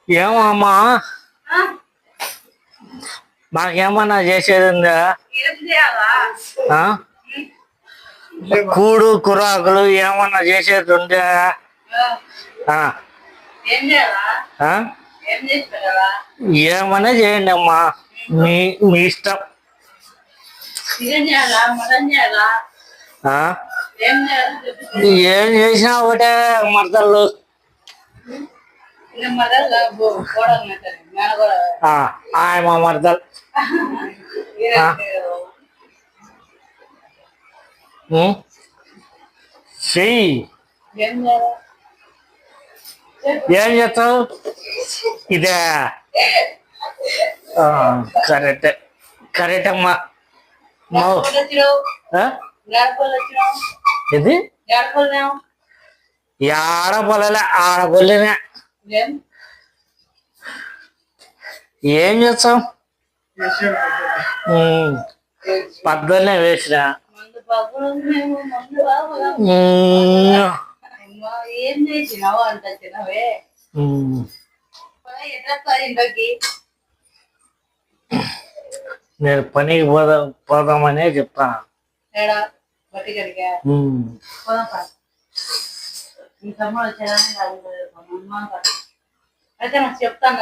ఏమమ్మా మాకేమన్నా చేసేది ఉందా? కూడు కురాకులు ఏమన్నా చేసేది ఉందా? ఏమన్నా చేయండి అమ్మా, మీ మీ ఇష్టం. ఏం చేసినా ఒకటే మరదళ్ళు. మా మరదలు చెయ్యి. ఏం చేస్తావు? ఇదే కరెక్ట్ కరెక్ట్ అమ్మా. ఇది ఆడపల్లెలే, ఆడపల్లెనే. ఏం చేస్తాం? పద్దన్నే వేసిన ఏం చేసినావు అంత చిన్నవే. నేను పనికి పోదామనే చెప్తాను. అయితే నాకు చెప్తాను.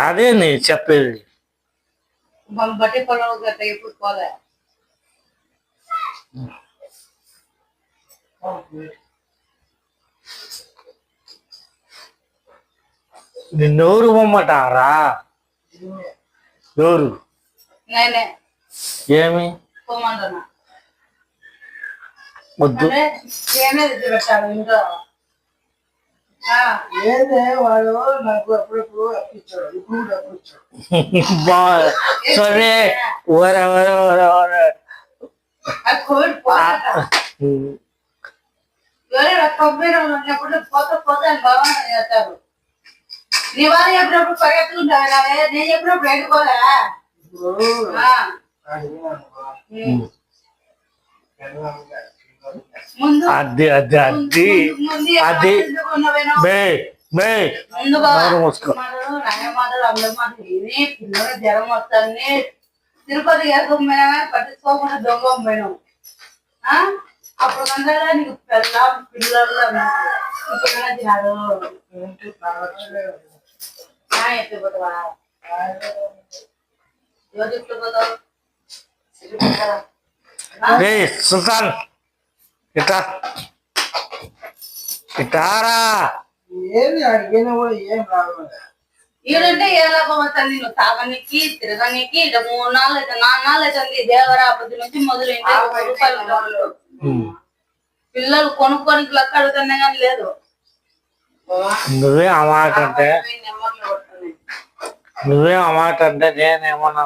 అదే నేను చెప్పేది. బట్టి పొలం గట్ట ఎప్పుడు పోలే. నిన్నెవరు పొమ్మటారా? ఎవరు? నేనే. ఏమి వద్దు. పెట్టాడు ఇంట్లో. ఏదే వాడు నాకు అప్పుడప్పుడు అప్పించాడు, ఇప్పుడు కూడా అప్పించాడు. సరే ఉన్నప్పుడు పోతే పోతే అని బాగా చేస్తారు. నీ వాళ్ళు ఎప్పుడప్పుడు పరిగెత్తుకుంటావే, నేను ఎప్పుడప్పుడు ఎడుకోలే. అది అది అది అది పిల్లలు జ్వరం వస్తాన్ని తిరుపతి వేసుకోపోయినా పట్టించుకోకుండా దొంగ పోయినాం. అప్పుడు కంటే నీకు పిల్లలు తినాడు. ఎత్తిపోతావా? ఎవరు ఎత్తిపోతావు? సుల్తాన్ ఇట్లా ఇటారా. ఏమి అడిగినా కూడా ఏం రాదు. ఈడంటే ఏ లాభం వస్తుంది? నువ్వు తాగనీకి తిరగనీకి ఇక 3 నాళ్ళు అయితే 4 నాళ్ళు అవుతుంది. దేవరా పొద్దు నుంచి మొదలు రూపాయలు. పిల్లలు కొనుక్కోనికి లెక్క అడుగుతున్నా కానీ లేదు. నువ్వే ఆ మాట అంటే నేనేమన్నా?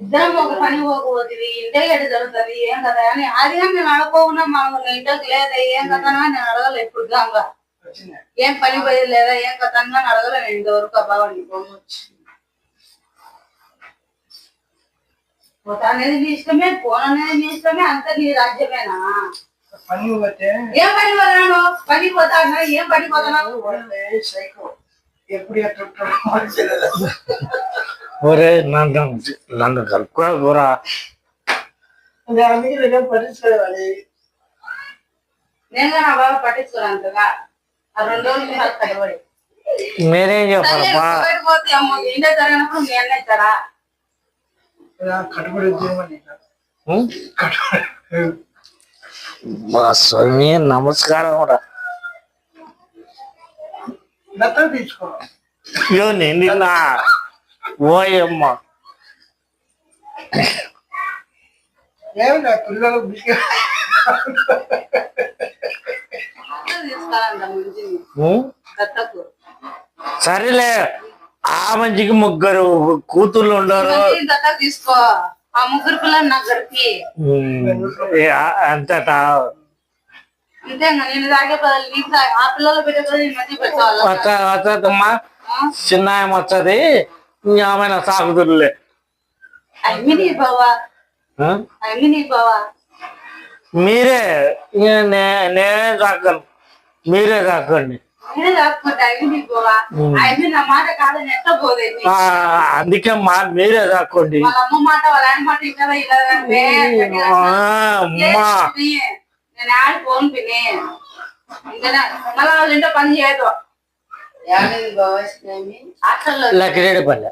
ఇద్దరం ఒక పని పోకపోతుంది. ఇంటే ఎటు జరుగుతుంది ఏం కదా అని అది కానీ నేను అడగకుండా మనం ఇంటికి లేదా ఏం కదా నేను అడగలే. ఎప్పుడు దాకా ఏం పని పోయేది లేదా ఏం కదా అని అడగలే నేను ఇంతవరకు. అబ్బాయి పోతా అనేది నీ ఇష్టమే, ఫోన్ అనేది నీ ఇష్టమే, అంతా నీ రాజ్యమేనా? పని పోతే ఏం పని పోతాను? పని పోతా అన్నా ఏం పని పోతాను? ఎప్పుడు ఒరే నన్ను కలుపుకోరా. పట్టించుకోవాలి. నేను నా బాబా పట్టించుకోరా అంతగా. ఆ 2 రోజులు కనబడి మీరేం చెప్పాలమ్మా? ఇంటే జరిగినప్పుడు మీ అన్న ఇస్తారా? స్వామి నమస్కారం. తీసుకో నిన్న ఓయమ్మ ఏమిటా పిల్లలు సరేలే. ఆ మంచికి 3 కూతుర్లు ఉండరు. తీసుకో ఆ 3 పిల్లలు నా గడిపి అంతటా అంతే. నేను తాగే బదులు నీకు ఆ పిల్లలు పెట్టే మధ్య పెట్టాలి. వద్దమ్మా, చిన్న వస్తుంది. ఆమె సాగుతులే. బావా మీరే ఇక నేనే తాకను, మీరే తాకండి. నేనే దాక్కుంటా అవి నీకు అవి నా మాట కాదని ఎట్లా పోదేమి అందుకే మీరే తాకోండి. వాళ్ళ అమ్మ మాట వాళ్ళ ఆయన మాట ఇంకా ఇలా అమ్మా నేను ఆడి ఫోన్ పిని ఇంకా మళ్ళీ వాళ్ళ ఇంట్లో పని చేయదు హాస్టల్లో లక్కిరెడ్డిపల్లె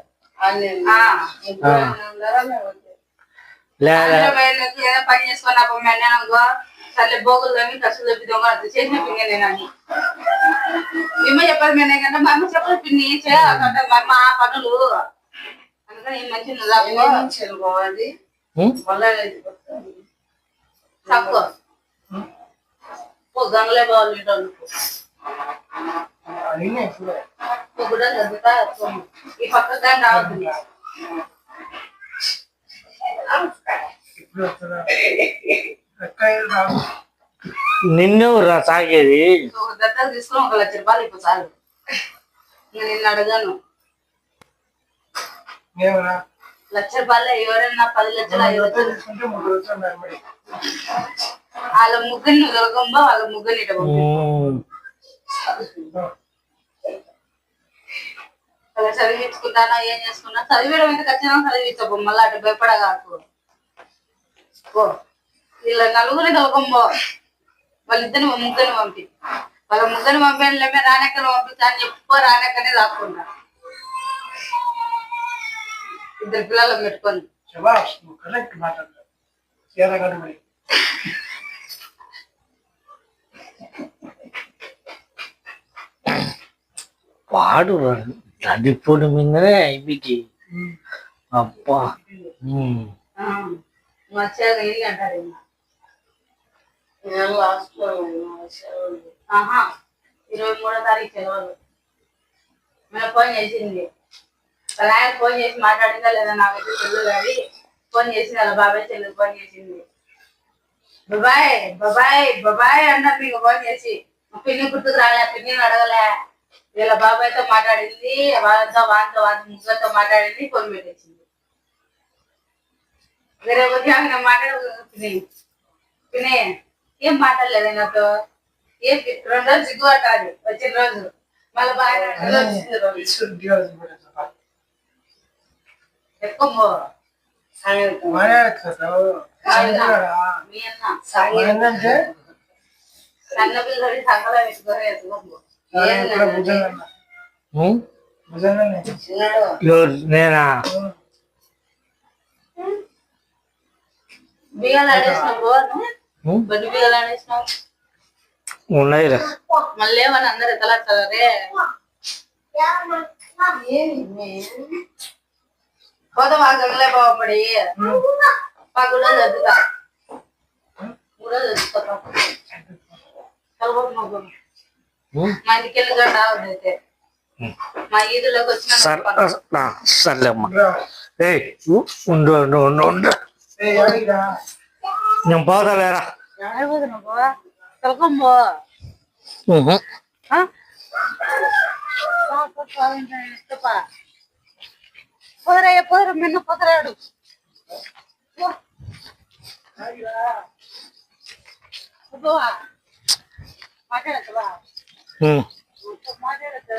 ఏదో పని చేసుకుని అప్పుడు సర్లే బోగులు తమ్మి ఖర్చులు తప్పి దొంగ చేసిన పిన్ని నేను అని ఏమో చెప్పాలి మేము కంటే మా అమ్మ చెప్పదు పిన్ని చేయాలంటే మా అమ్మ పనులు అందుకని మంచి పోవాలి తక్కువ గంగలే బావాలి కూడా చదువుతా ఈ పక్క కానీ రావద్దు నిన్నెవరా తాగేది? ఒక దత్తలు తీసుకొని 1 లక్ష రూపాయలు ఇప్పుడు చాలు నిన్ను అడగాను 1 లక్ష రూపాయలు ఎవరైనా 10 లక్షలు 5 లక్షలు వాళ్ళ ముగ్గురిని దొరకంబో వాళ్ళ ముగ్గురిని ఇట అలా చదివించుకుంటానా ఏం చేసుకున్నా చదివేయడం అయితే ఖచ్చితంగా చదివించబో మళ్ళీ అటు భయపడగాకు వీళ్ళ నలుగురిని దొరకంబో వాళ్ళిద్దరిని ముగ్గురిని పంపి వాళ్ళ ముగ్గురిని పంపేళ్ళమే రానెక్కని పంపిస్తా అని చెప్పు రానెక్కనే దాక్కుంటా 2 పిల్లలు పెట్టుకొని వాడు తడిపోడు మీదనే అయిపోయి అబ్బా వచ్చాక ఏం అంటారు ఆహా 23వ తారీఖు సెలవులు మన ఫోన్ చేసింది వాళ్ళ ఆయన ఫోన్ చేసి మాట్లాడిందా లేదా నాకైతే తెలియదు కానీ ఫోన్ చేసింది వాళ్ళ బాబాయ్ చెల్లెలు ఫోన్ చేసింది బాబాయ్ బాబాయ్ బాబాయ్ అన్నారు మీకు ఫోన్ చేసి పిన్ని గుర్తుకు రాలే పిన్నిని అడగలే వీళ్ళ బాబాయ్తో మాట్లాడింది వాళ్ళతో ముగ్గురితో మాట్లాడింది ఫోన్ పెట్టేసింది వేరే ఉద్యోగం మాట్లాడే పినే ఏం మాట్లాడలేదు నాతో ఏం 2 రోజులు సిగ్గుపట్టాలి వచ్చిన రోజు మళ్ళీ బాగా ఎక్కువ సన్న పిల్లలు సంగలా పెట్టుకొని ఎత్తుకోబో నేనా బియ్యాలు ఆడేసినావు బడ్డి బియ్యాలు ఆడేసినావు ఉన్నాయిరా మళ్ళీ ఏమని అందరు ఎత్తలాడతారే పోదాం ఆ గంగలే బాగుపడి పగులో చదువుతా 3 రోజులు చదువుతాం కలబోతున్నావు మా ఇంటికి వెళ్ళి గంట అయితే మా ఈదులోకి వచ్చిన సర్లేమ్మా ఏ ఉండు ఉండు ఉండు ఉండు నేను పోతలేరా కలకొంబో పోదరయ్య పోదర మిన్న పోదరాడు మాట్లాడతావా మాట్లాడతా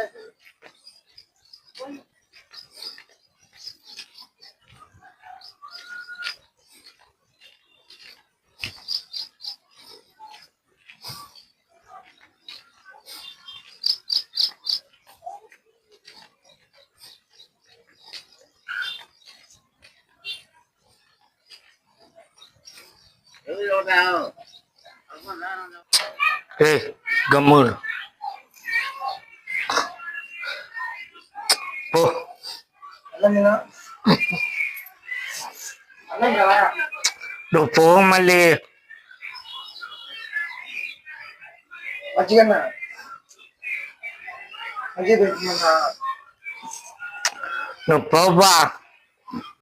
ఏ గమ్ముడు పో నువ్వు పో మళ్ళీ నువ్వు పోబా